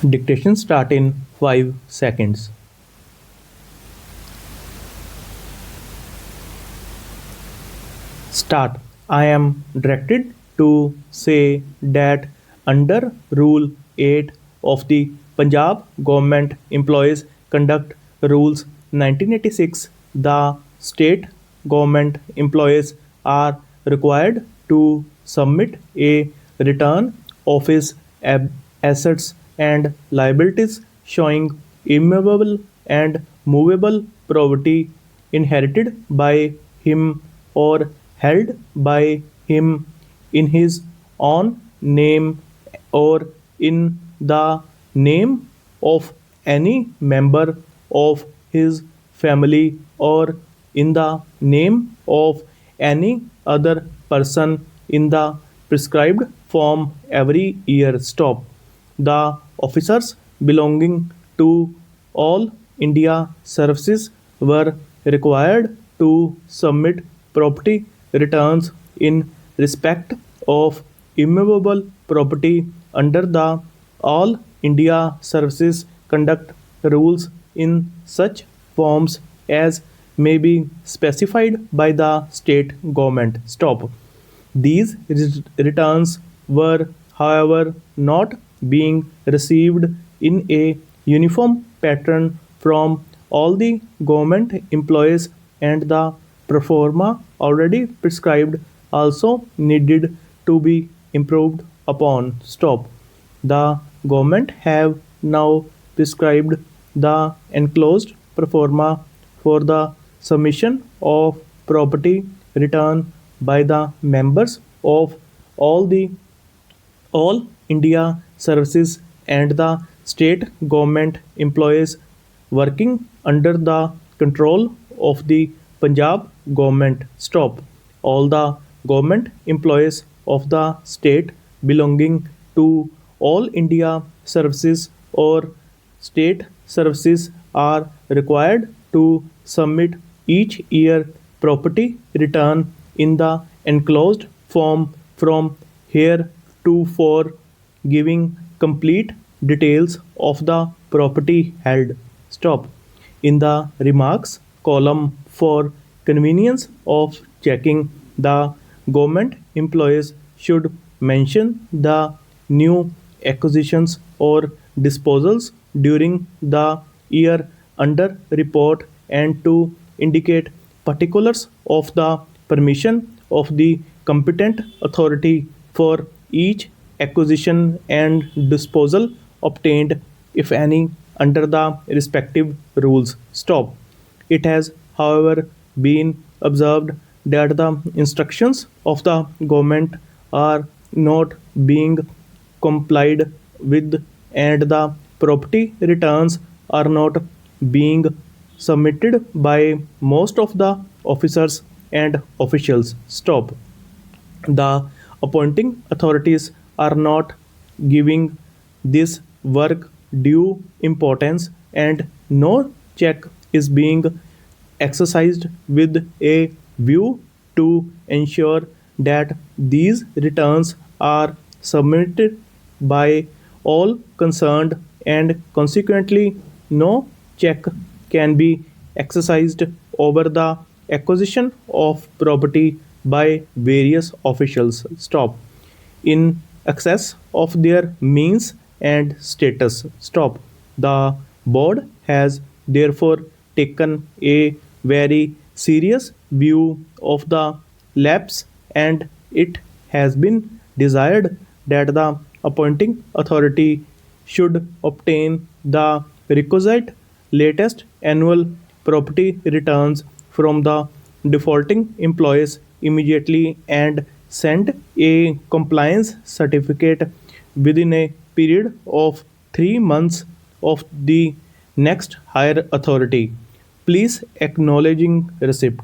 Dictation start in 5 seconds. Start. I am directed to say that under Rule 8 of the Punjab Government Employees Conduct Rules 1986, the state government employees are required to submit a return of his assets and liabilities showing immovable and movable property inherited by him or held by him in his own name or in the name of any member of his family or in the name of any other person in the prescribed form every year. Stop. The officers belonging to all India services were required to submit property returns in respect of immovable property under the All India Services Conduct Rules in such forms as may be specified by the state government. Stop. These returns were, however, not being received in a uniform pattern from all the government employees, and the pro forma already prescribed also needed to be improved upon. Stop. The government have now prescribed the enclosed pro forma for the submission of property return by the members of all the all India services and the state government employees working under the control of the Punjab government. Stop. All the government employees of the state belonging to all India services or state services are required to submit each year property return in the enclosed form from here to for giving complete details of the property held. Stop. In the remarks column for convenience of checking, the government employees should mention the new acquisitions or disposals during the year under report and to indicate particulars of the permission of the competent authority for each acquisition and disposal obtained, if any, under the respective rules. Stop. It has, however, been observed that the instructions of the government are not being complied with and the property returns are not being submitted by most of the officers and officials. Stop. The appointing authorities are not giving this work due importance and no check is being exercised with a view to ensure that these returns are submitted by all concerned and consequently no check can be exercised over the acquisition of property by various officials. Stop. In excess of their means and status. Stop. The board has therefore taken a very serious view of the lapse and it has been desired that the appointing authority should obtain the requisite latest annual property returns from the defaulting employees immediately and send a compliance certificate within a period of 3 months of the next higher authority. Please acknowledging receipt.